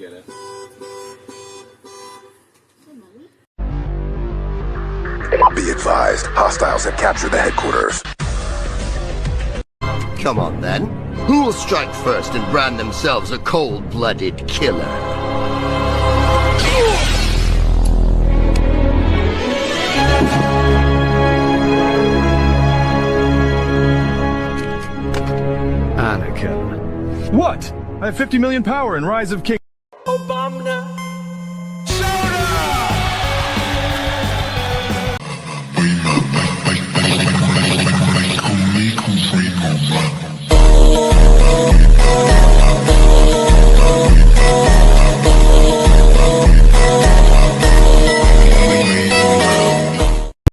get it. Be advised, hostiles have captured the headquarters. Come on then. Who will strike first and brand themselves a cold-blooded killer? Anakin. What? I have 50 million power in Rise of King.